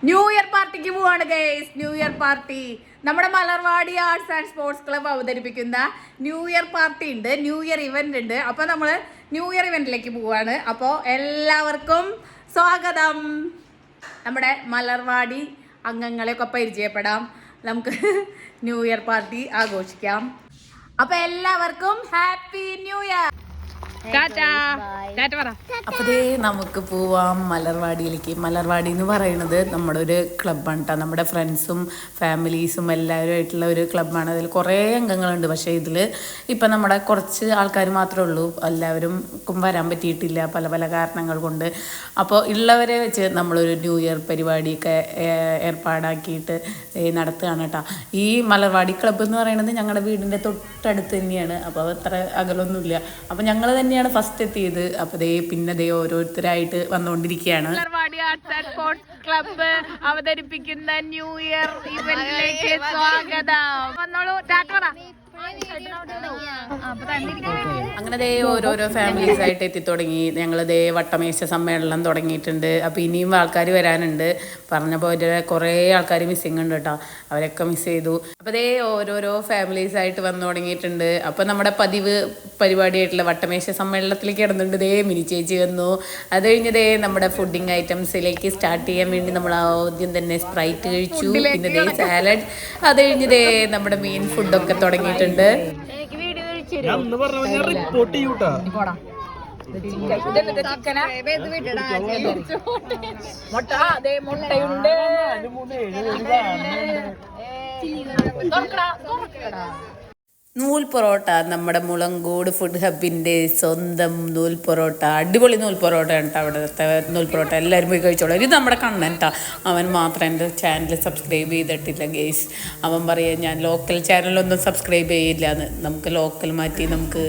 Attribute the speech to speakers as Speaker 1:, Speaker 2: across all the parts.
Speaker 1: New year പാർട്ടിക്ക് പോവാണ് guys. New year party നമ്മുടെ Malarvadi arts and sports club അവതരിപ്പിക്കുന്ന ന്യൂ ഇയർ പാർട്ടി ഉണ്ട്, ന്യൂ ഇയർ ഇവന്റ് ഉണ്ട്. അപ്പോൾ നമ്മൾ ന്യൂ ഇയർ ഇവന്റിലേക്ക് പോവാണ്. അപ്പോൾ എല്ലാവർക്കും സ്വാഗതം. നമ്മുടെ മലർവാടി അംഗങ്ങളെയൊക്കെ പരിചയപ്പെടാം, നമുക്ക് ന്യൂ ഇയർ പാർട്ടി ആഘോഷിക്കാം. അപ്പോൾ എല്ലാവർക്കും ഹാപ്പി ന്യൂ ഇയർ. അപ്പതേ നമുക്ക് പോവാം മലർവാടിയിലേക്ക്. മലർവാടി എന്ന് പറയുന്നത് നമ്മുടെ ഒരു ക്ലബ്ബാണ് കേട്ടോ. നമ്മുടെ ഫ്രണ്ട്സും ഫാമിലീസും എല്ലാവരും ആയിട്ടുള്ള ഒരു ക്ലബ്ബാണ്. അതിൽ കുറേ അംഗങ്ങളുണ്ട്. പക്ഷേ ഇതിൽ ഇപ്പം നമ്മുടെ കുറച്ച് ആൾക്കാർ മാത്രമേ ഉള്ളൂ. എല്ലാവർക്കും വരാൻ പറ്റിയിട്ടില്ല പല പല കാരണങ്ങൾ കൊണ്ട്. അപ്പോൾ ഉള്ളവരെ വെച്ച് നമ്മളൊരു ന്യൂ ഇയർ പരിപാടിയൊക്കെ ഏർപ്പാടാക്കിയിട്ട് നടത്തുകയാണ് കേട്ടോ. ഈ മലർവാടി ക്ലബ്ബ് എന്ന് പറയുന്നത് ഞങ്ങളുടെ വീടിൻ്റെ തൊട്ടടുത്ത് തന്നെയാണ്. അപ്പോൾ അത്ര അകലൊന്നുമില്ല. അപ്പോൾ ഞങ്ങൾ തന്നെയാണ് ഫസ്റ്റ് എത്തിയത്. അപ്പോൾ പിന്നെ ഓരോരുത്തരായിട്ട് വന്നുകൊണ്ടിരിക്കുകയാണ്. Malarvadi arts and sports club അവതരിപ്പിക്കുന്ന ന്യൂ ഇയർ ഇവന്റിലേക്ക് സ്വാഗതം. വന്നോളൂ, ടാറ്റ പറ. അങ്ങനെ ഓരോരോ ഫാമിലീസ് ആയിട്ട് എത്തിത്തുടങ്ങി. ഞങ്ങൾ വട്ടമേശ സമ്മേളനം തുടങ്ങിയിട്ടുണ്ട്. അപ്പോൾ ഇനിയും ആൾക്കാർ വരാനുണ്ട്. പറഞ്ഞ പോലെ കുറേ ആൾക്കാർ മിസ്സിങ് ഉണ്ട് കേട്ടോ. അവരൊക്കെ മിസ് ചെയ്തു. അപ്പോൾ ഓരോരോ ഫാമിലീസ് ആയിട്ട് വന്നു തുടങ്ങിയിട്ടുണ്ട്. അപ്പോൾ നമ്മുടെ പതിവ് പരിപാടിയായിട്ടുള്ള വട്ടമേശ സമ്മേളനത്തിലേക്ക് കിടന്നുണ്ട്. മിനി ചേച്ചി വന്നു. അത് കഴിഞ്ഞ് നമ്മുടെ ഫുഡിങ് ഐറ്റംസിലേക്ക് സ്റ്റാർട്ട് ചെയ്യാൻ വേണ്ടി നമ്മൾ ആദ്യം തന്നെ സ്പ്രൈറ്റ് കഴിച്ചു. പിന്നെ സാലഡ്. അത് കഴിഞ്ഞ് നമ്മുടെ മെയിൻ ഫുഡൊക്കെ തുടങ്ങിയിട്ടുണ്ട്. നൂൽ പൊറോട്ട, നമ്മുടെ മുളങ്കോട് ഫുഡ് ഹബിൻ്റെ സ്വന്തം നൂൽ പൊറോട്ട. അടിപൊളി നൂൽ പൊറോട്ട കേട്ടോ. അവിടുത്തെ നൂൽ പൊറോട്ട എല്ലാവരും പോയി കഴിച്ചോളൂ. ഇത് നമ്മുടെ കണ്ണൻട്ടാ. അവൻ മാത്രം എൻ്റെ ചാനൽ സബ്സ്ക്രൈബ് ചെയ്തിട്ടില്ല ഗേസ്. അവൻ പറയുക ഞാൻ ലോക്കൽ ചാനലൊന്നും സബ്സ്ക്രൈബ് ചെയ്യില്ല എന്ന്. നമുക്ക് ലോക്കൽ മാറ്റി നമുക്ക്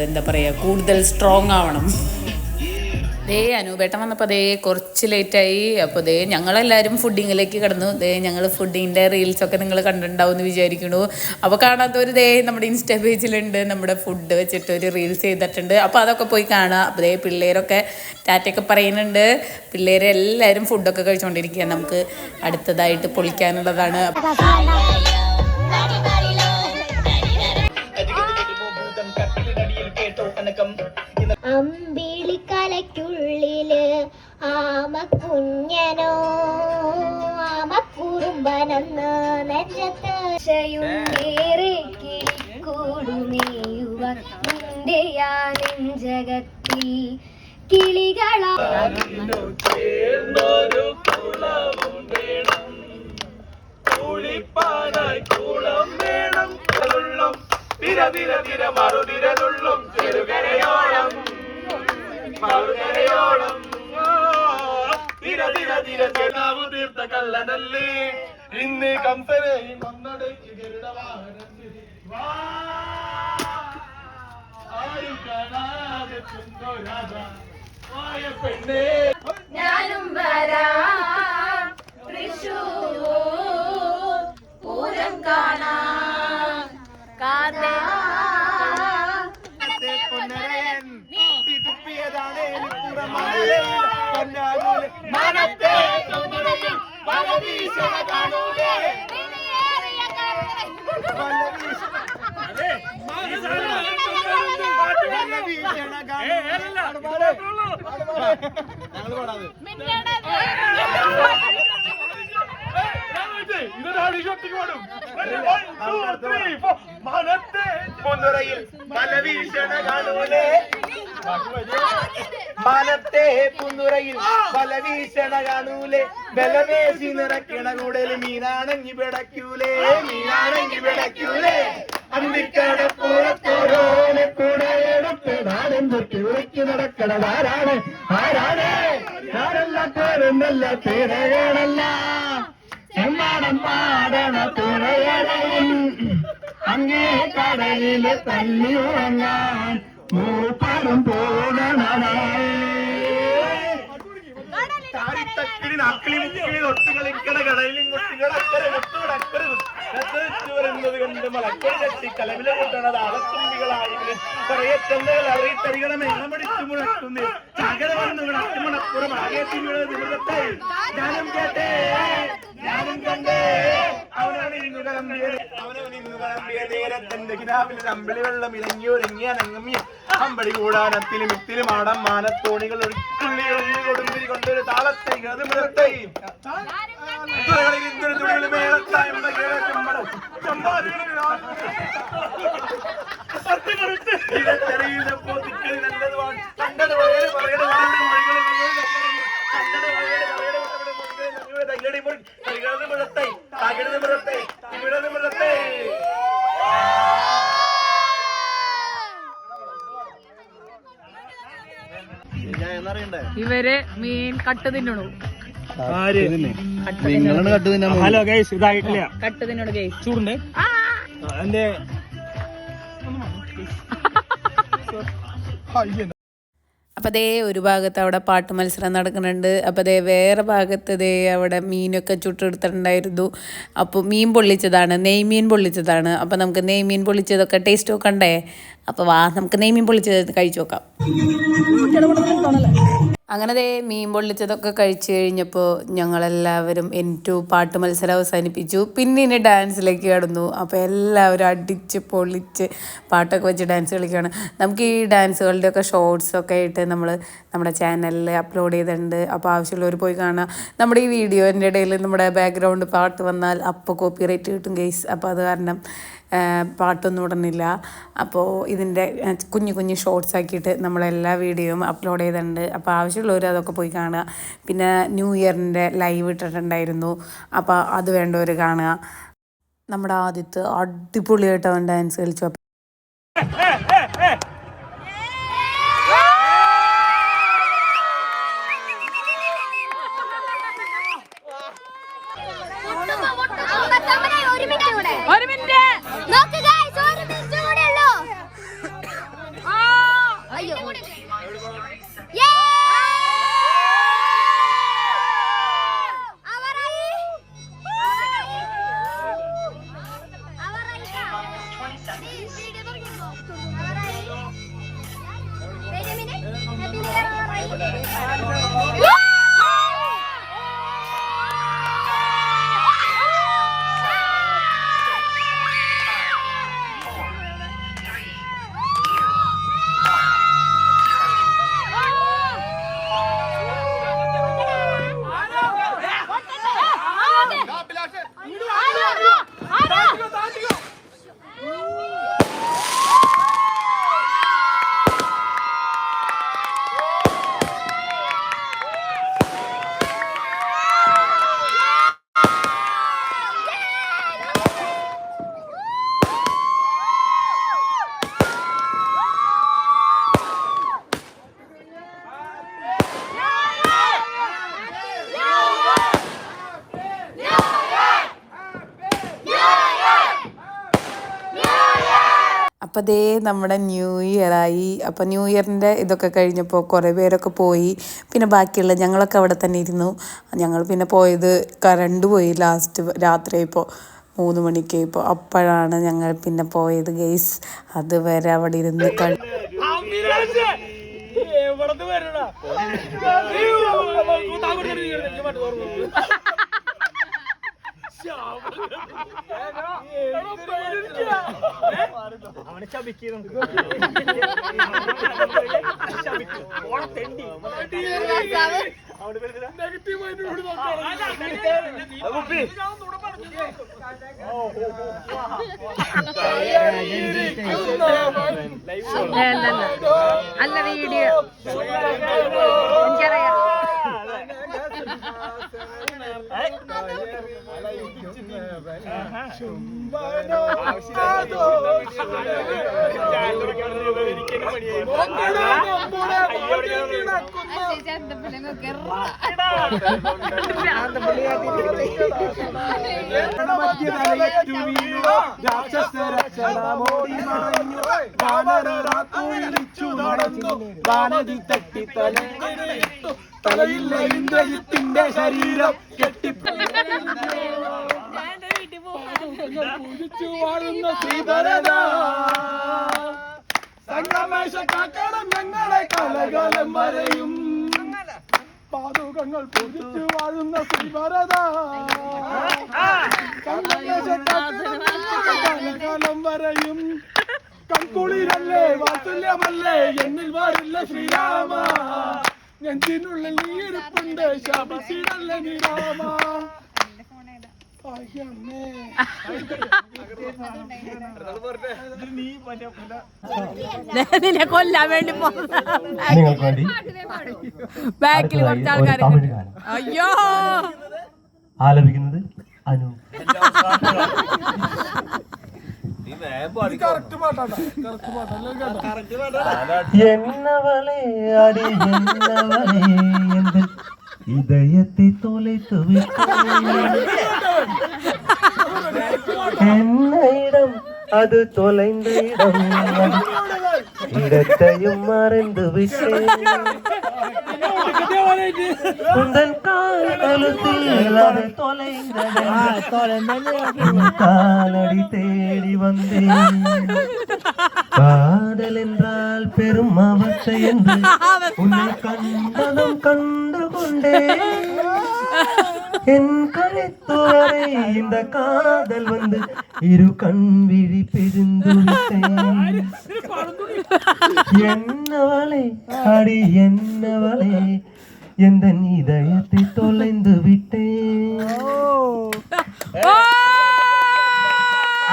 Speaker 1: എന്താ പറയുക, കൂടുതൽ സ്ട്രോങ് ആവണം. അനൂപേട്ടൻ വന്നപ്പോൾ കുറച്ച് ലേറ്റായി. അപ്പോൾ ഞങ്ങളെല്ലാവരും ഫുഡിങ്ങിലേക്ക് കിടന്നു. ഞങ്ങൾ ഫുഡിങ്ങിൻ്റെ റീൽസൊക്കെ നിങ്ങൾ കണ്ടിട്ടുണ്ടാവും എന്ന് വിചാരിക്കുന്നു. അപ്പോൾ കാണാത്തവർ നമ്മുടെ ഇൻസ്റ്റാ പേജിലുണ്ട്. നമ്മുടെ ഫുഡ് വെച്ചിട്ട് ഒരു റീൽസ് ചെയ്തിട്ടുണ്ട്. അപ്പോൾ അതൊക്കെ പോയി കാണാം. അപ്പോൾ പിള്ളേരൊക്കെ ടാറ്റയൊക്കെ പറയുന്നുണ്ട്. പിള്ളേരെല്ലാവരും ഫുഡൊക്കെ കഴിച്ചുകൊണ്ടിരിക്കുക. നമുക്ക് അടുത്തതായിട്ട് പൊളിക്കാനുള്ളതാണ്.
Speaker 2: അമ്പിളിക്കലയ്ക്കുള്ളില് ആമക്കുഞ്ഞനോ ആമക്കുറുമ്പനെന്ന് നെഞ്ചത്ത് ശയുണ്ടേറെ കിളിക്കൂടുമേയുവർ നെഞ്ചകത്തി കിളികളാ
Speaker 3: കല്ലനല്ലേ ഇന്ന് കംസനെയും ഒന്നടയ്ക്ക് ആരും കാണാതെ പെണ്ണേ
Speaker 1: ഞാനും വരാം തൃശ്ശൂർ പൂരം കാണാൻ.
Speaker 3: മാനത്തെ പുന്നുറയിൽ പല വീശണ കാണൂലേ, ബലവേശി നിറക്കണ കൂടല് മീനാണെങ്കി പിടയ്ക്കൂലേ, മീനാണെങ്കി പിടയ്ക്കൂലേ. അന്തിക്കടപ്പുറത്തോരോനെ കൂടെ എടുത്ത് നാടും തൊട്ടി ഉറക്കി നടക്കണതാരാണ്? ആരാണ്? ഞാനല്ല പേരുന്നല്ല തിരകളല്ല ചെമ്മാടം പാടണ തുറയടയും അങ്ങേ കടലില് തല്ലി ഉറങ്ങാൻ മൂപ്പറും പോകണേ. അക്കിളി മുക്കിളി തൊട്ട് കളിക്കണ കടയിലും കുട്ടികളക്കരെ മുട്ടുകളക്കരെ വരുന്നത് കൊണ്ട് മലക്കറി കെട്ടി കലവില കൂട്ടണത് ആളത്തുമ്പികളായിരുന്നു കുറേ ചെന്നകൾ അറിയിത്തരികളെ മേളമടിച്ചു മുഴക്കുന്നു ചകര വന്നു മുണക്കുമുണപ്പുറം ആകെ തിരുവത്തെ ഞാനും കേട്ടേ നേരത്തെ കിനാവിലെ അമ്പളി വെള്ളം ഇറങ്ങിയൊരുങ്ങിയ നങ്ങമ്മിയ അമ്പടി കൂടാനത്തിലും ഇത്തിലും ആടം മാനത്തോണികൾ തുള്ളിയൊരുങ്ങി കൊടുമ്പിരി കൊണ്ടൊരു താളത്തെ ഗതിമുഖത്തെ
Speaker 1: ഇവര് മീൻ കട്ട് തിന്നണു.
Speaker 3: ഹലോ ഗൈസ്, ഇതായിട്ടില്ല
Speaker 1: കട്ട് തിന്നണു ഗൈസ്.
Speaker 3: ചൂടുണ്ട് എന്റെ
Speaker 1: അപ്പം ദേ ഒരു ഭാഗത്ത് അവിടെ പാട്ട് മത്സരം നടക്കുന്നുണ്ട്. അപ്പോൾ ദേ വേറെ ഭാഗത്ത് ദേ അവിടെ മീനൊക്കെ ചുട്ടെടുത്തിട്ടുണ്ടായിരുന്നു. അപ്പോൾ മീൻ പൊള്ളിച്ചതാണ്, നെയ്മീൻ പൊള്ളിച്ചതാണ്. അപ്പോൾ നമുക്ക് നെയ്മീൻ പൊള്ളിച്ചതൊക്കെ ടേസ്റ്റ് നോക്കണ്ടേ? അപ്പോൾ വാ നമുക്ക് നെയ്മീൻ പൊള്ളിച്ചത് കഴിച്ചു നോക്കാം. അങ്ങനെ ദേ മീൻ പൊള്ളിച്ചതൊക്കെ കഴിച്ചു കഴിഞ്ഞപ്പോൾ ഞങ്ങളെല്ലാവരും എനിക്ക് പാട്ട് മത്സരം അവസാനിപ്പിച്ചു. പിന്നെ ഡാൻസിലേക്ക് കടന്നു. അപ്പോൾ എല്ലാവരും അടിച്ച് പൊള്ളിച്ച് പാട്ടൊക്കെ വെച്ച് ഡാൻസ് കളിക്കുകയാണ്. നമുക്ക് ഈ ഡാൻസുകളുടെയൊക്കെ ഷോർട്സൊക്കെ ആയിട്ട് നമ്മുടെ ചാനലിൽ അപ്ലോഡ് ചെയ്തിട്ടുണ്ട്. അപ്പോൾ ആവശ്യമുള്ളവർ പോയി കാണുക. നമ്മുടെ ഈ വീഡിയോൻ്റെ ഇടയിൽ നമ്മുടെ ബാക്ക്ഗ്രൗണ്ട് പാട്ട് വന്നാൽ അപ്പോൾ കോപ്പിറൈറ്റ് കിട്ടും ഗെയ്സ്. അപ്പോൾ അത് കാരണം പാട്ടൊന്നും ഇടുന്നില്ല. അപ്പോൾ ഇതിൻ്റെ കുഞ്ഞു കുഞ്ഞു ഷോർട്സ് ആക്കിയിട്ട് നമ്മളെല്ലാ വീഡിയോയും അപ്ലോഡ് ചെയ്തിട്ടുണ്ട്. അപ്പോൾ ആവശ്യമുള്ളവർ അതൊക്കെ പോയി കാണുക. പിന്നെ ന്യൂ ഇയറിൻ്റെ ലൈവ് ഇട്ടിട്ടുണ്ടായിരുന്നു. അപ്പോൾ അത് വേണ്ടവർ കാണുക. നമ്മുടെ ആദ്യത്തെ അടിപൊളിയായിട്ട് അവൻ ഡാൻസ് കളിച്ചു.
Speaker 2: ഒരു മിനിറ്റ് നോക്ക് ഗയ്സ്, ഒരു മിനിറ്റ് കൂടെ ഉള്ളൂ. അയ്യോ യേ അവരായി
Speaker 1: അപ്പോൾ ദേ നമ്മുടെ ന്യൂ ഇയറായി. അപ്പോൾ ന്യൂ ഇയറിൻ്റെ ഇതൊക്കെ കഴിഞ്ഞപ്പോൾ കുറേ പേരൊക്കെ പോയി. പിന്നെ ബാക്കിയുള്ള ഞങ്ങളൊക്കെ അവിടെ തന്നെ ഇരുന്നു. ഞങ്ങൾ പിന്നെ പോയത് കറണ്ട് പോയി ലാസ്റ്റ് രാത്രിയായപ്പോൾ 3 മണിക്കായപ്പോൾ. അപ്പോഴാണ് ഞങ്ങൾ പിന്നെ പോയത് ഗെയ്സ്. അതുവരെ അവിടെ ഇരുന്ന്
Speaker 3: അവനെ ചപിക്ക്
Speaker 1: അല്ല വീഡിയോ എനിക്കറിയാം.
Speaker 3: തലയിലെ ഇന്ദ്രജിത്തിന്റെ ശരീരം പൂജിച്ചു വാഴുന്ന ശ്രീധരന സംഗമേശ കാക്കണം ഞങ്ങളെ കാലകാലം വരെയും പാതുകങ്ങൾ പൂജിച്ചു വാഴുന്ന ശ്രീഭരത സംഗമേശ
Speaker 4: കാലം വരെയും കൺകുളിരല്ലേ വാത്സല്യമല്ലേ എന്നിൽ വാരില്ല ശ്രീരാമ നെഞ്ചിനുള്ളിൽ നീരിപ്പുണ്ട് ശാപിച്ചിടല്ലേ നീ രാമ
Speaker 1: നിന്നെ കൊല്ലാൻ വേണ്ടി
Speaker 5: നിങ്ങൾക്ക് വേണ്ടി
Speaker 1: ബാക്കിൽ കുറച്ച് ആൾക്കാർ അയ്യോ
Speaker 5: ആലപിക്കുന്നത് അനു. എന്നവളെ അടി എന്നവളെ എന്ത് இதயத்தை தொலைத்து என்ன இடம் அது தொலைந்த இடம் இடத்தையும் மறந்து விட்டேன் உந்தன் காலத்தில் அது தொலைந்தது காலடி தேடி வந்தேன் காதல் என்றால் பெரும் அவற்றை என்று உன்னை கண்டதும் கண்டு கொண்டேன் என் கழித்துவரை இந்த காதல் வந்து இரு கண் விழி பிரிந்து விட்டேன் என்னவளே அடி என்னவளே எந்த இதயத்தை தொலைந்து விட்டேன்.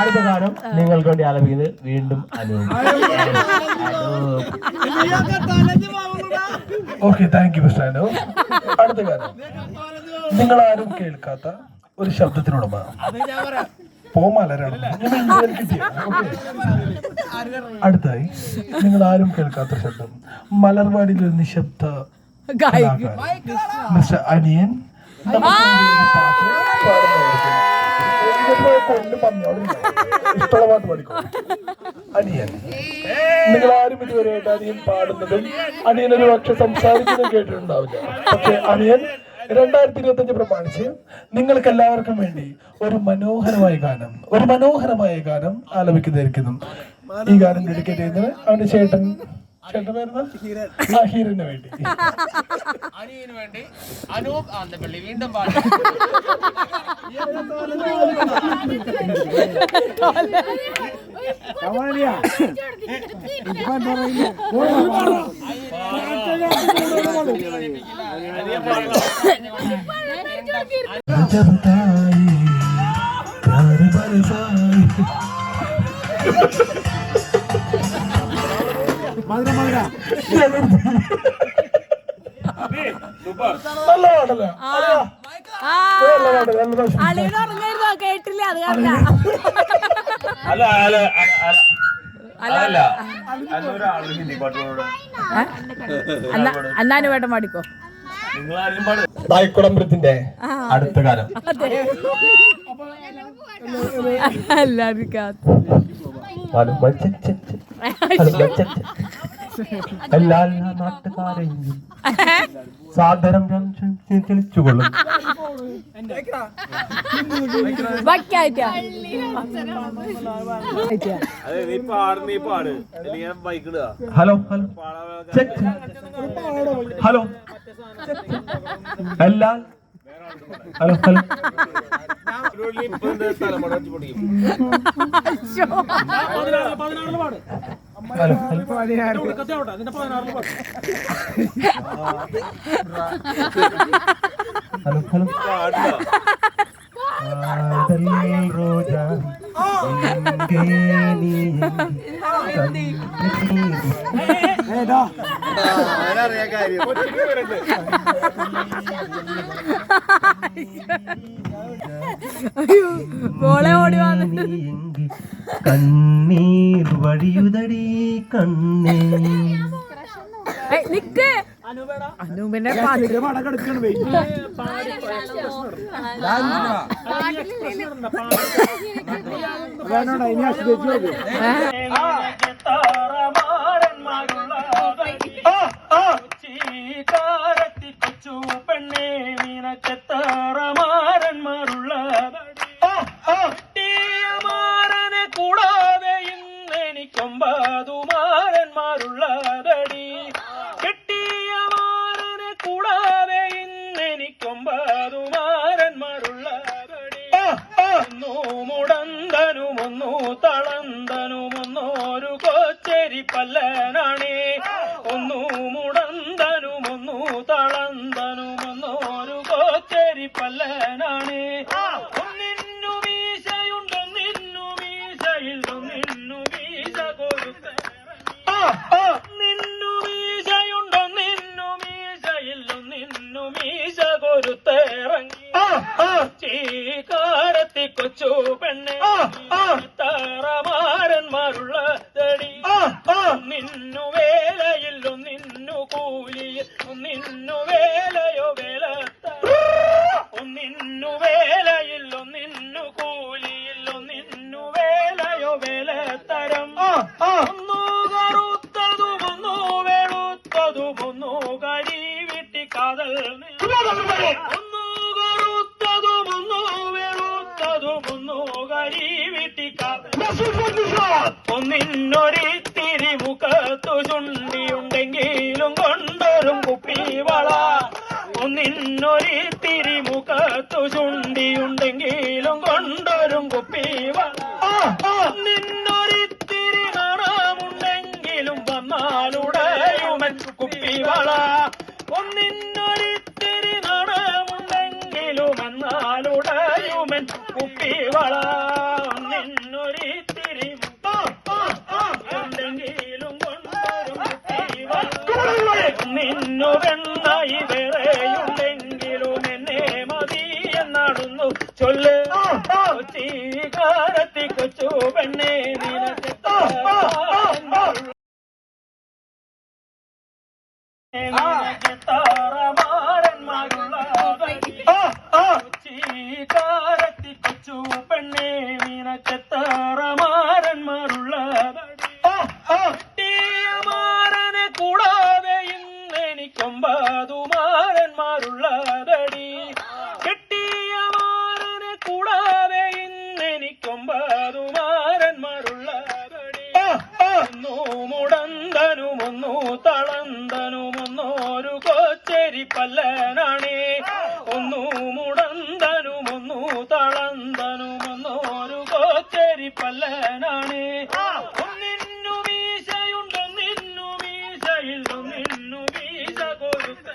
Speaker 5: അടുത്ത ഗാനം നിങ്ങൾക്ക് വേണ്ടി ആലപിക്കുന്നത് വീണ്ടും
Speaker 4: okay thank you mister Anu. അടുത്ത ഗാനം നിങ്ങളാരും കേൾക്കാത്ത ഒരു ശബ്ദത്തിനുടമ പോമലരാണ്. അടുത്തായി നിങ്ങൾ ആരും കേൾക്കാത്ത ശബ്ദം മലർവാടിയിൽ ഒരു നിശബ്ദ മിസ്റ്റർ അനിയൻ ഇഷ്ടമുള്ള പാട്ട് പാടിക്കോ. അനിയൻ നിങ്ങളാരും ഇതുവരെയായിട്ട് അനിയൻ പാടുന്നതും അനിയൻ ഒരു പക്ഷെ സംസാരിക്കുന്നതും കേട്ടിട്ടുണ്ടാവില്ല. പക്ഷെ അനിയൻ 2025 പ്രമാണിച്ച് നിങ്ങൾക്ക് എല്ലാവർക്കും വേണ്ടി ഒരു മനോഹരമായ ഗാനം ആലപിക്കുന്നതായിരിക്കുന്നു. ഈ ഗാനം ഡെഡിക്കേറ്റ് ചെയ്യുന്നത് അവന്റെ ചേട്ടന്റെ പേരുന്ന ഹീരന് വേണ്ടി.
Speaker 6: അനിയന് വേണ്ടി അനൂപ് ആന്തപ്പള്ളി വീണ്ടും
Speaker 1: കേട്ടില്ല അത് അന്നാന് വേട്ടം പാടിക്കോ.
Speaker 5: തായ്ക്കുളമ്പലത്തിന്റെ അടുത്ത ഗാനം എല്ലാ നാട്ടുകാരെയും സാദരം തെളിച്ചുകൊള്ളും. ഹലോ ഹലോ എല്ലാ ഹലോ ഹലോ റോജാ കണ്ണീർ വഴിയുതടി കണ്ണീർ
Speaker 1: അനൂപിന്റെ
Speaker 3: കൊച്ചു പെണ്ണേ നിനക്കെത്താറമാരന്മാരുള്ള മാരനെ കൂടാതെ ഇന്നെനിക്കൊമ്പതുമാരന്മാരുള്ളതടി. കെട്ടിയ മാരനെ കൂടാതെ ഇന്നെനിക്കൊമ്പതുമാരന്മാരുള്ളതടി. മൂട
Speaker 7: പല്ലനാണ് ഒന്നിന്നു മീശയുണ്ടൊന്നിന്നു മീശയില്ലൊന്നിന്നു മീശ കൊരുത്ത നിന്നു മീശയുണ്ടൊന്നിന്നു മീശയില്ലൊന്നിന്നു മീശ കൊരുത്തേറങ്ങി ചീകാരത്തി കൊച്ചു പെണ്ണെ താറമാരന്മാരുള്ള തടി നിന്നു വേലയില്ലോ നിന്നു കൂലിയിൽ നിന്നു വേലയോ വേല നിന്നു വേലയില്ലോ നിന്നു കൂലിയില്ലോ നിന്നു വേലയോ വേലത്തരം ഒന്നു കറുത്തതുമൊന്നു വെളുത്തതുമൊന്നു കരി വിട്ടി കാതൽ ഒന്നു കറുത്തതുമൊന്നു വെളുത്തതുമൊന്നു കരി വിട്ടി കാതൽ ഒന്നിന്നൊരിത്തിരി മുഖത്തു ചുണ്ടിയുണ്ടെങ്കിലും കൊണ്ടൊരും കുപ്പിവള ഒന്നിന്നൊരിത്തിരി മുഖത്തു ചുണ്ടിയുണ്ടെങ്കിലും കൊണ്ടൊരും കുപ്പിവള നിന്നൊരിത്തിരി നാണമുണ്ടെങ്കിലും വന്നാലുടയുമൻ കുപ്പിവള ഒന്നിന്നൊരിത്തിരി നാണമുണ്ടെങ്കിലും വന്നാലുടയുമൻ കുപ്പിവള ഒന്നിന്നൊരിത്തിരി ും കൊണ്ടൊരും നിന്നു വെണ്ണായി വേറെയുണ്ടെങ്കിലും എന്നെ മതി എന്നാടുന്നു ചൊല്ല് ചീകാരത്തി കൊച്ചു പെണ്ണെ നിനക്ക് താറമാരന്മാരുള്ള ചീകാരത്തി കൊച്ചു പെണ്ണെ നിനക്ക് താറമാരന്മാരുള്ള മാരനെ കൂടാതെ ഇന്നെനിക്കൊമ്പതുമാരന്മാരുള്ളതടി കെട്ടിയ മാരനെ കൂടാതെ ഇന്നെനിക്കൊമ്പതുമാരന്മാരുള്ളതടി ഒന്നു മുടന്തനുമൊന്നു തളന്തനുമൊന്നോരു കൊച്ചേരി പല്ലനാണേ ഒന്നു മുടന്തനുമൊന്നു തളന്തനുമൊന്നോരു കൊച്ചേരി പല്ലനാണേ ഒന്നിന്നു മീശയുണ്ടൊന്നിന്നു മീശയില്ലൊന്നിന്നു മീശ കൊരുത്ത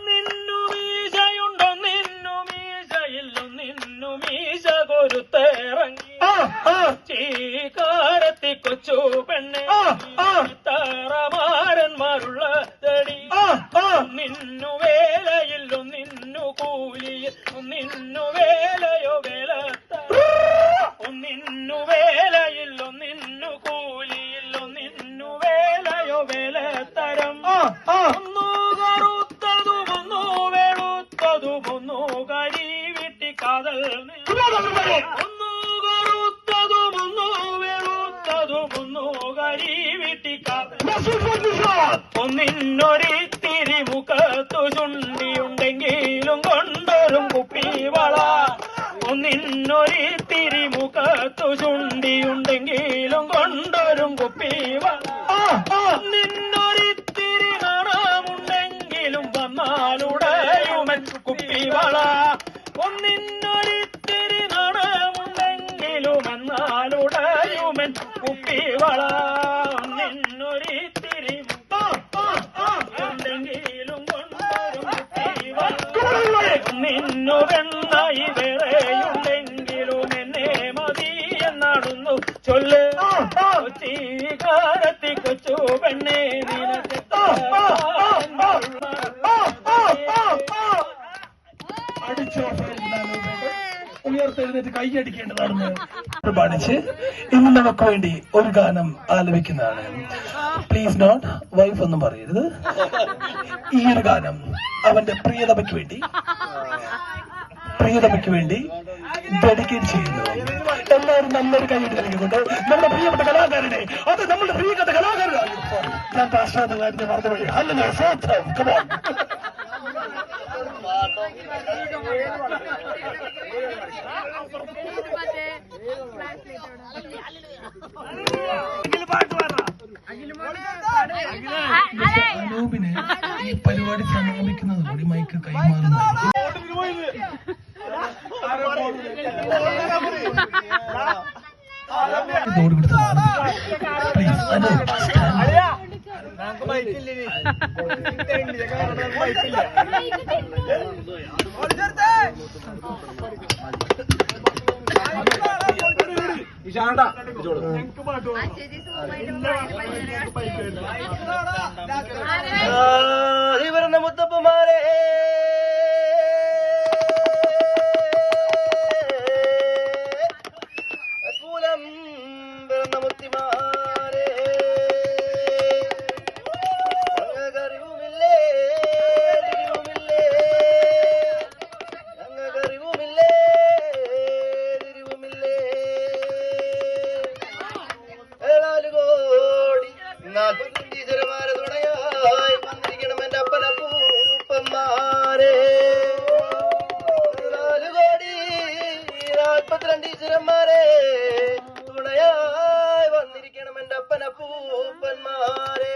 Speaker 7: നിന്നു മീശയുണ്ടൊന്നിന്നു മീശയില്ലൊന്നിന്നു മീശ കൊരുത്തേറങ്ങി ചീകാരത്തി കൊച്ചു പെണ്ണെ താറമാരന്മാരുള്ള തടി നിന്നു വേലയില്ലോ നിന്നു കൂലിയിൽ നിന്നു വേലയോ വേല ഒന്നിന്നു വേലയില്ലോ നിന്നു കൂലിയില്ലോ നിന്നു വേലയോ വേലത്തരം ഒന്നു കറുത്തതുമൊന്നു വെളുത്തതുമൊന്നു കരി വിട്ടി കാതൽ ഒന്നു കറുത്തതുമൊന്നു വെളുത്തതുമൊന്നു കരി വിട്ടി കാതൽ ഒന്നിന്നൊരിത്തിരി മുഖത്തു ചുണ്ടിയുണ്ടെങ്കിലും കൊണ്ടൊരും കുപ്പിവള ഒന്നിന്നൊരിത്തിരി മുഖത്തു ചുണ്ടിയുണ്ടെങ്കിലും കൊണ്ടൊരും കുപ്പിവള നിന്നൊരിത്തിരി നാണമുണ്ടെങ്കിലും വന്നാലുടയുമൻ കുപ്പിവള ഒന്നിന്നൊരിത്തിരി നാണമുണ്ടെങ്കിലും വന്നാലുടയുമൻ കുപ്പിവള ഒന്നിന്നൊരിത്തിരി ഉണ്ടെങ്കിലും കൊണ്ടൊരും കുപ്പിവള നിന്നു വെണ്ണായി വേറെയുണ്ടെങ്കിലും എന്നെ മതി എന്നാടുന്നു ചൊല്ല് ചീകാരത്തി കൊച്ചു പെണ്ണെ നിനക്ക്
Speaker 4: അടിച്ചോ ഉയർത്തെഴുന്നേറ്റ് കൈയടിക്കേണ്ടതാണെന്ന് പ്രമാണിച്ച് ഇന്ന് നമുക്ക് വേണ്ടി ഒരു ഗാനം ആലപിക്കുന്നതാണ്. പ്ലീസ് നോട്ട് വൈഫ് ഒന്നും പറയരുത്. ഈ ഒരു ഗാനം അവന്റെ പ്രിയതമയ്ക്ക് വേണ്ടി ഡെഡിക്കേറ്റ് ചെയ്യുന്നു. എല്ലാവരും നല്ലൊരു കൈയ്യടി നൽകുന്നുണ്ട് നമ്മുടെ പ്രിയപ്പെട്ട കലാകാരനെ. അത് നമ്മുടെ പ്രിയപ്പെട്ട കലാകാരനാണ്. ഞാൻ പാശ്ചാത്യകാരനെ മറന്നുപോയി. അല്ലല്ലോ സ്വന്തം കമോൺ. അനൂപിന് ഈ പരിപാടി സമാപിക്കുന്നത് കൂടി മൈക്ക് കൈമാറുന്നു. ഇതോടുകൂടി പ്ലീസ് അനൂപ്
Speaker 3: ബൈക്കില്ല
Speaker 5: ഇവരുടെ മുത്തപ്പന്മാരെ കൂലം പിറന്ന മുത്തിമാരെ ഞങ്ങൾക്കറിവുമില്ലേ ഞങ്ങൾക്കറിവുമില്ലേ തിരിവുമില്ലേ 7 കോടി 40 ടീച്ചർമാരെ തുണയായി വന്നിരിക്കണം എന്റെ അപ്പനപ്പൂപ്പന്മാരെ 4 കോടി 42 ടീച്ചർമാരെ തുണയായി വന്നിരിക്കണം എന്റെ അപ്പനപ്പൂപ്പന്മാരെ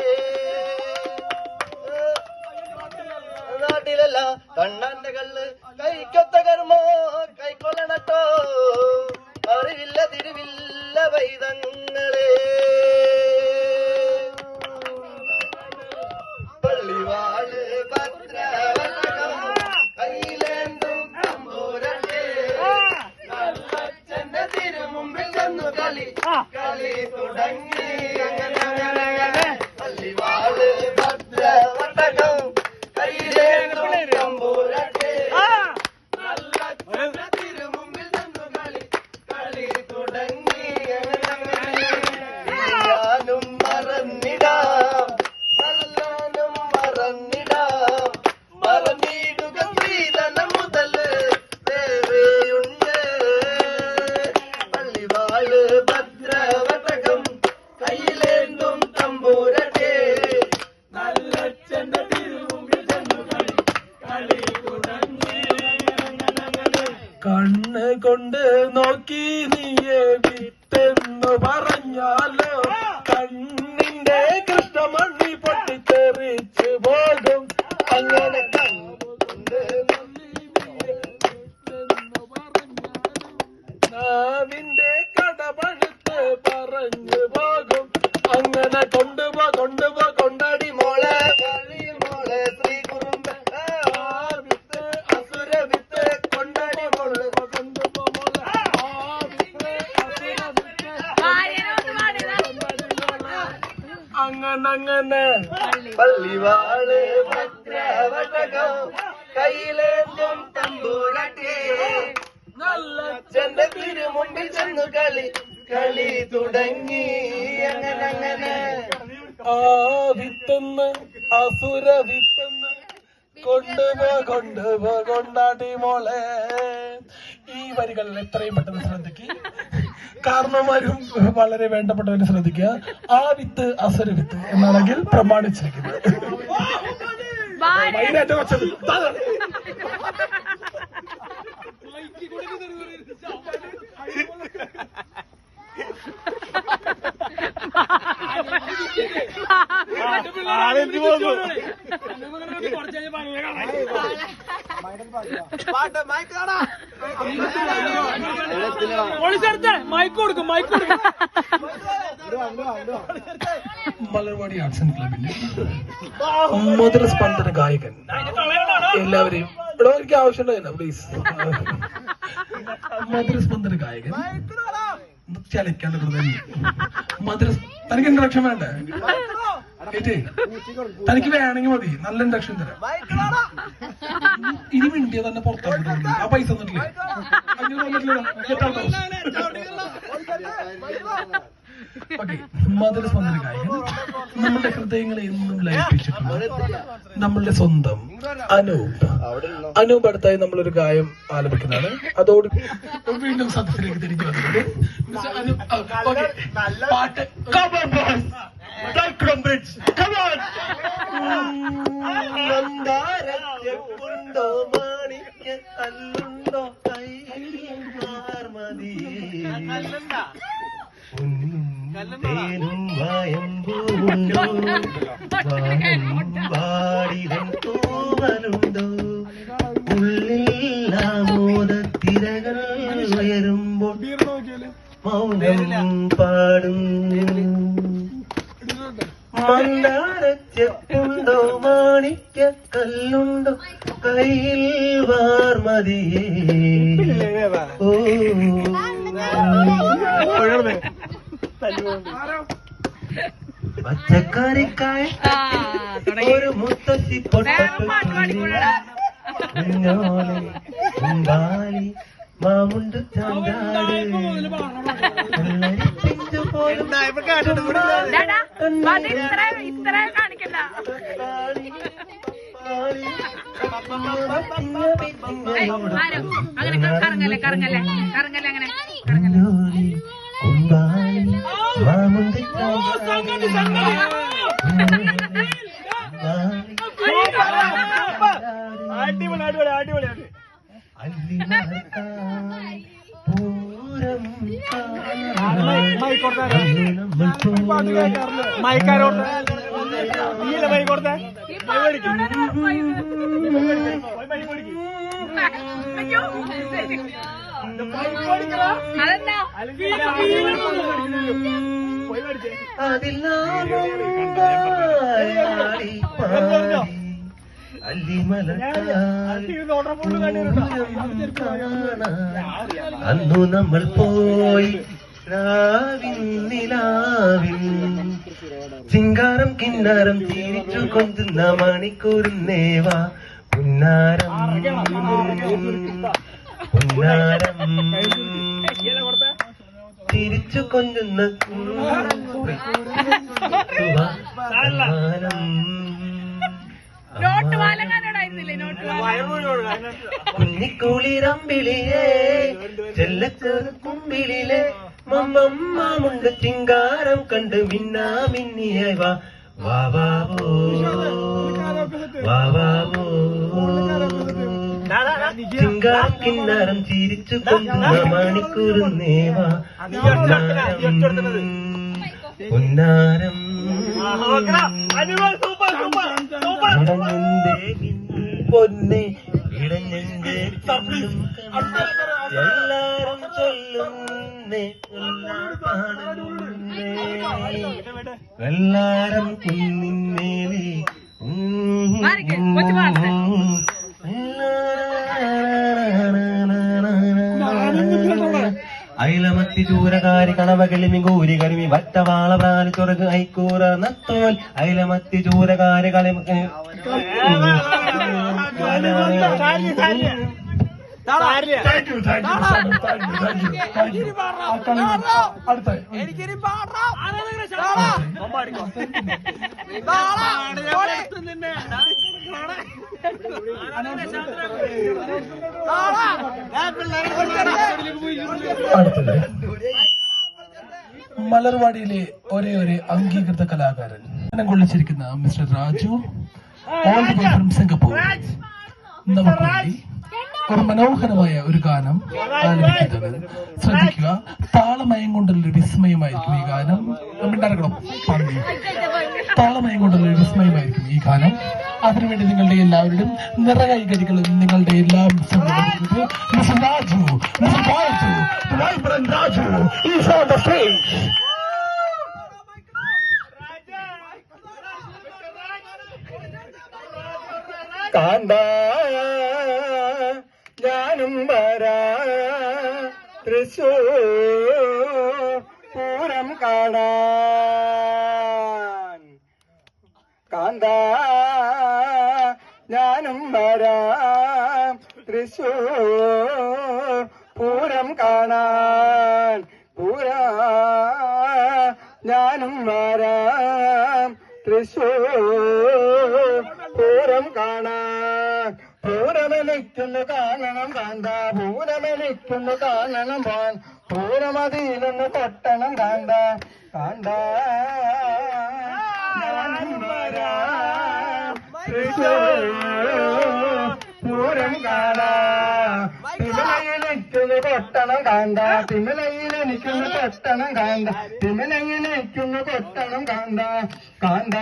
Speaker 5: നാട്ടിലല്ല കണ്ണാന്റെ കള്ള് കൈക്കൊത്ത കർമ്മോ കൈക്കൊള്ളണട്ടോ അറിവില്ല തിരിവില്ല വൈതങ്ങളെ പള്ളിവാള് ഭദ്രവലകം കയ്യിലേന്തും തമ്പുരട്ടെ അച്ഛന്റെ തിരുമുമ്പിൽ ചെന്നു കളി തുടങ്ങി അങ്ങനെ പള്ളിവാള് ഭദ്രവലകം കയ്യിലേന്തും തമ്പുരട്ടെ അച്ഛന്റെ തിരുമുമ്പിൽ ചെന്നു കളി തുടങ്ങി അങ്ങനെ ഞാനും മറന്നിടാം നല്ലാനും മറന്നിടാം മറന്നിടുക ശ്രീധനം മുതൽ വേറെയുണ്ട് പള്ളിവാള് ഭദ്രവട്ടകം കയ്യിലേന്തും തമ്പൂരട്ടെ നല്ലച്ഛന്റെ തിരുമുമ്പിൽ ചെന്നു കളി തുടങ്ങി
Speaker 4: കണ്ണ് കൊണ്ട് നോക്കി നീയെ വിട്ടെന്നു പറഞ്ഞാലോ കണ്ണിന്റെ കൃഷ്ണമണി പൊട്ടിത്തെറിച്ച് പോകും അങ്ങനെ കണ്ണുകൊണ്ട് നാവിന്റെ കടപഴുത്ത് പറഞ്ഞു പോകും അങ്ങനെ കൊണ്ടാടി മോളെ വഴി മോളെ ശ്രീ കുറുമ്പ വിത്ത് അസുര വിത്ത് കൊണ്ടാടി മോള് കൊണ്ടുപോ മോളെ അങ്ങനെ പള്ളിവാള് ഭദ്രവട്ടകം കയ്യിലേന്തും തമ്പൂരട്ടെ നല്ല ചെന്റെ തിരുമുമ്പിൽ ചെന്നു കളി തുടങ്ങി അങ്ങനെ ആ വിത്തെന്ന് അസുര വിത്തെന്ന് കൊണ്ടുപോ കൊണ്ടാടി മോളെ. ഈ വരികൾ എത്രയും പെട്ടെന്ന് ശ്രദ്ധിക്കുക, കാരണവന്മാരും വളരെ വേണ്ടപ്പെട്ടവരെ ശ്രദ്ധിക്കുക. ആ വിത്ത് അസുര വിത്ത് എന്നാണെങ്കിൽ പ്രമാണിച്ചിരിക്കുന്നത്. മലർവാടി ആർട്സ് ആൻഡ് ക്ലബിന്റെ മധുരസ്പന്ദന ഗായകൻ എല്ലാവരെയും ഇവിടെ എനിക്ക് ആവശ്യമുണ്ടായില്ല പ്ലീസ്. മധുരസ്പന്ദന ഗായകൻ ചലിക്കാണ്ട് തനിക്ക് ഇൻട്രക്ഷൻ വേണ്ടേ? തനിക്ക് വേണമെങ്കിൽ മതി, നല്ല ഇൻട്രക്ഷൻ തരാം. ഇനി മിണ്ടിയ തന്നെ പുറത്താക്കി ആ പൈസ തന്നിട്ടില്ല. ഓക്കെ, മധുരസ്പന്ദന ഗായകൻ നമ്മുടെ ഹൃദയങ്ങളെ എന്നും ലയിപ്പിച്ചിട്ടുണ്ട് നമ്മളുടെ സ്വന്തം അനൂപ് അടുത്തായി നമ്മളൊരു ഗായം ആലപിക്കുന്നതാണ്. അതോട് വീണ്ടും സദസ്സിലേക്ക് തിരിച്ചു വന്നിട്ടുണ്ട്. പാട്ട് മന്ദാരത്തിലുണ്ടോ മാണിക്ക കല്ലുണ്ടോ തേനും വായമ്പൂണ്ടോ വാടിവൻ തൂവലുണ്ടോ ഉള്ളിൽ ആമോദത്തിരകൾ ഉയരുമ്പോൾ മൗനം പാടും മന്ദാരച്ചെപ്പുണ്ടോ മാണിക്ക കല്ലുണ്ടോ
Speaker 5: കയ്യിൽ വാർമതിയേ ഓ പച്ചക്കറിക്കായ ഒരു മുത്തശ്ശി പൊട്ടാലി മാമുണ്ട് ചാണ്ടാട് പിഞ്ചു പോലും കുമ്പാളി മാമുണ്ട് അന്നു നമ്മൾ പോയി നിലാവിൽ ചിങ്കാരം കിന്നാരം ചിരിച്ചു കൊണ്ടുന്ന മണിക്കൂറുന്നേവാ പുന്നാരം പുന്നാരം ചിരിച്ചു കൊണ്ടുന്ന കുഞ്ഞിക്കുളിരമ്പിളിലെ ചെല്ലച്ചെറു കുമ്പിളിലെ മമ്മമ്മുണ്ട് ചിങ്കാരം കണ്ട് മിന്നാ മിന്നിയ വാവാവോ വാവാവോ ചിങ്കാരം കിന്നാരം ചിരിച്ചു കൊണ്ടുന്ന മണിക്കൂറുന്നേവാ പുന്നാരം പൊന്നെ ഇടഞ്ഞെന്റെ എല്ലാരും ചൊല്ലുന്നേ എല്ലാരും കുന്നിന്നേവി അയിലമത്തി ചൂരകാരി കണവകളിമി കൂരി കരിമി വട്ടവാള പ്രാണി ചൊറക് ഐക്കൂറ നത്തോൽ അയിലമത്തി ചൂരകാരി കളിമി
Speaker 4: അടുത്തത് മലർവാടിയിലെ ഒരേ ഒരു അംഗീകൃത കലാകാരൻ കൊള്ളിച്ചിരിക്കുന്ന mister Raju all the way from Singapore നമുക്ക് വേണ്ടി ഒരു മനോഹരമായ ഒരു ഗാനം ആലപിക്കുന്നത്. ശ്രദ്ധിക്കുക, താളമയം കൊണ്ടുള്ള വിസ്മയമായിരിക്കും ഈ ഗാനം. മിണ്ടാരക്കണം പറഞ്ഞു, താളമയം കൊണ്ടുള്ള വിസ്മയമായിരിക്കും ഈ ഗാനം. അതിനുവേണ്ടി നിങ്ങളുടെ എല്ലാവരുടെയും നിറകൈകരികളും നിങ്ങളുടെ എല്ലാം mister Raju, mister Raju, vibrant Raju is on the stage.
Speaker 5: കാന്ത ഞാനും വരാ തൃശൂർ പൂരം കാണാൻ. കാന്ത ഞാനും വരാ തൃശൂർ പൂരം കാണാൻ. ഞാനും വരാം തൃശൂർ പൂരം കാണാൻ. പൂരമെനിക്കൊന്ന് കാണണം കാന്ത, പൂരമെനിക്കൊന്ന് കാണണം പോൻ, പൂരമതിയിലൊന്ന് കൊട്ടണം കാന്ത. കാന്ത ഞാനും വരാം തൃശൂർ പൂരം കാണാൻ. തിമിലയിലെനിക്കൊന്ന് കൊട്ടണം കാന്ത, തിമിലയിലെനിക്കൊന്ന് കൊട്ടണം കാന്ത, തിമിലയിലെനിക്കൊന്ന് കൊട്ടണം കാന്ത. കാന്ത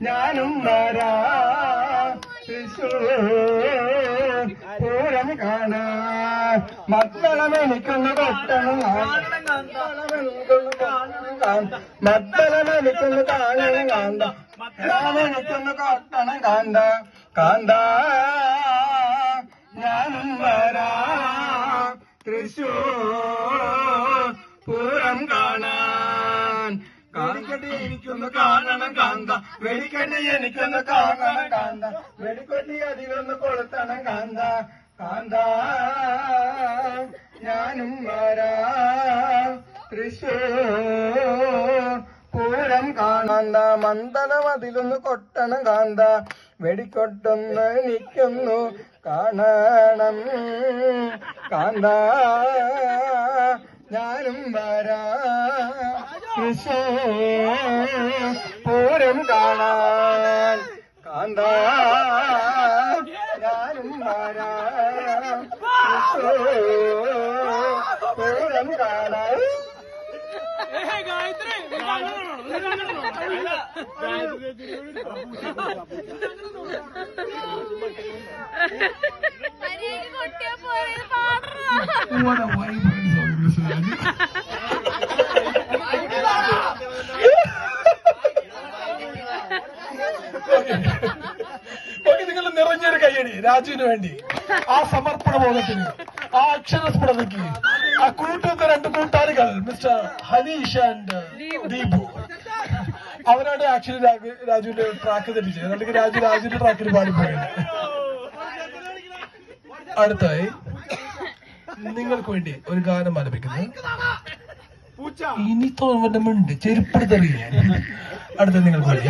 Speaker 5: ഞാനും വരാം തൃശൂർ പൂരം കാണാൻ. മക്കളമെനിക്കൊന്ന് കൊട്ടണം, മക്കളമെനിക്കൊന്ന് കാണണം കാന്ത, മക്കളമെനിക്കൊന്ന് കാണണം കാന്ത, മക്കളമെനിക്കൊന്ന് കൊട്ടണം കാന്ത.
Speaker 3: കാന്ത ഞാനും വരാം തൃശൂർ പൂരം കാണാൻ. വെടിക്കെട്ടി എനിക്കൊന്ന് കാണണം കാന്ത, വെടിക്കെട്ടി എനിക്കൊന്ന് കാണണം കാന്ത, വെടിക്കെട്ടി അതിലൊന്ന് കൊളുത്തണം കാന്ത. കാന്ത ഞാനും വരാം തൃശൂർ പൂരം കാണാന്ത, മന്ദനം അതിലൊന്ന് കൊട്ടണം കാന്ത, വെടിക്കൊട്ടൊന്ന് എനിക്കൊന്നു കാണണം കാന്ത. ഞാനും വരാം തൃശൂർ പൂരം കാണാൻ കാന്ത. ഞാനും വരാം തൃശൂർ പൂരം കാണാൻ.
Speaker 4: നിങ്ങൾ നിറഞ്ഞൊരു കയ്യടി രാജുവിന് വേണ്ടി, ആ സമർപ്പണ ബോധത്തിന്, ആ അക്ഷരസ്ഫുടതയ്ക്ക്, ആ കൂട്ടുന്ന രണ്ട് കൂട്ടാളികൾ മിസ്റ്റർ ഹനീഷ് ആൻഡ് ദീപു. അവരാണ് ആക്ച്വലി രാജുവിന്റെ ട്രാക്ക് തെറ്റിച്ചത്, അല്ലെങ്കിൽ രാജുവിന്റെ ട്രാക്കിൽ പാടിപ്പോയത്. അടുത്തായി നിങ്ങൾക്ക് വേണ്ടി ഒരു ഗാനം ആലപിക്കുന്നത് ഇനി തോന്നുന്നുണ്ട് ചെരുപ്പെടുത്തറിയില്ല. അടുത്ത നിങ്ങൾക്ക് വേണ്ടി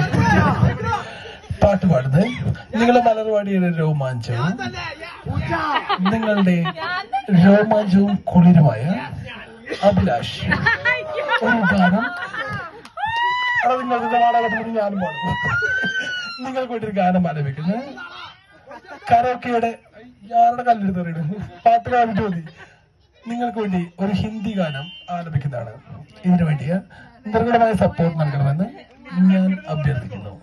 Speaker 4: പാട്ട് പാടുന്നത് നിങ്ങളുടെ മലർവാടിയുടെ രോമാഞ്ചവും നിങ്ങളുടെ രോമാഞ്ചവും കുളിരുമായ അഭിലാഷ് ഒരു ഗാനം. അത് നിങ്ങൾക്ക് നാടകത്തിൽ ഞാനും പാടും. നിങ്ങൾക്ക് വേണ്ടി ഒരു ഗാനം ആലപിക്കുന്നത് കരോക്കയുടെ ആരുടെ കല്ലെടുത്തറിയിടും പാട്ട് കാണിച്ചു മതി. നിങ്ങൾക്ക് വേണ്ടി ഒരു ഹിന്ദി ഗാനം ആലപിക്കുന്നതാണ്. ഇതിനു വേണ്ടിയ നിർഗുണമായ സപ്പോർട്ട് നൽകണമെന്ന് ഞാൻ അഭ്യർത്ഥിക്കുന്നു.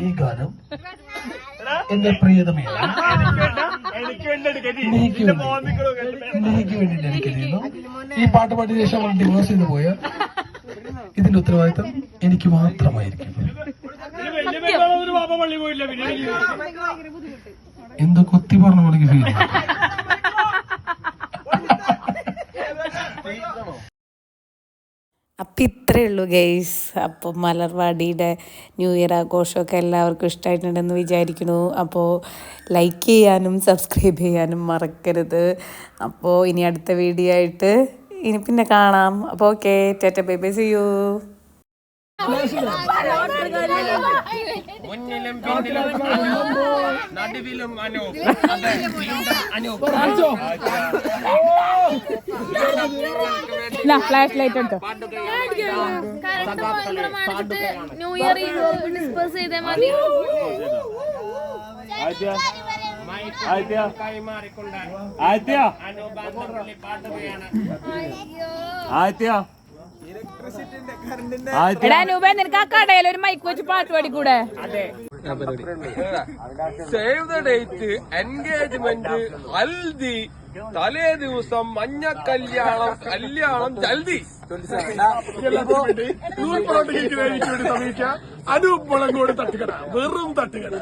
Speaker 4: ഈ ഗാനം എന്റെ പ്രിയതമയാണ് എനിക്ക് വേണ്ടി ഡെഡിക്കേറ്റ് ചെയ്യുന്നു. ഈ പാട്ട് പാടിയ ശേഷം അവൾ ഡിവോഴ്സ് ചെയ്തു പോയ ഇതിന്റെ ഉത്തരവാദിത്തം എനിക്ക് മാത്രമായിരിക്കും. എന്തോ കൊത്തി പറഞ്ഞ പോലെ ഫീൽ.
Speaker 1: അപ്പം ഇത്രയേ ഉള്ളൂ ഗെയ്സ്. അപ്പോൾ മലർവാടിയുടെ ന്യൂ ഇയർ ആഘോഷമൊക്കെ എല്ലാവർക്കും ഇഷ്ടമായിട്ടുണ്ടെന്ന് വിചാരിക്കുന്നു. അപ്പോൾ ലൈക്ക് ചെയ്യാനും സബ്സ്ക്രൈബ് ചെയ്യാനും മറക്കരുത്. അപ്പോൾ ഇനി അടുത്ത വീഡിയോ ആയിട്ട് ഇനി പിന്നെ കാണാം. അപ്പോൾ okay, tata bye bye, see you.
Speaker 6: മുന്നിലും പിന്നിലും നടുവിലും
Speaker 1: ഫ്ലാഷ് ലൈറ്റ് എടുത്തോ.
Speaker 2: ന്യൂ ഇയർ ഡിസ്പേഴ്സ് ചെയ്തേ മതി.
Speaker 1: നിനക്ക് ആ കടയിൽ ഒരു മൈക്ക് വെച്ച് പാട്ട് പാടിക്കൂടെ?
Speaker 6: Save the date, engagement, haldi, തലേ ദിവസം മഞ്ഞ കല്യാണം, കല്യാണം ജൽദി.
Speaker 4: അനൂപ് മുളങ്കോട് തട്ടുകട, വെറും തട്ടുകട.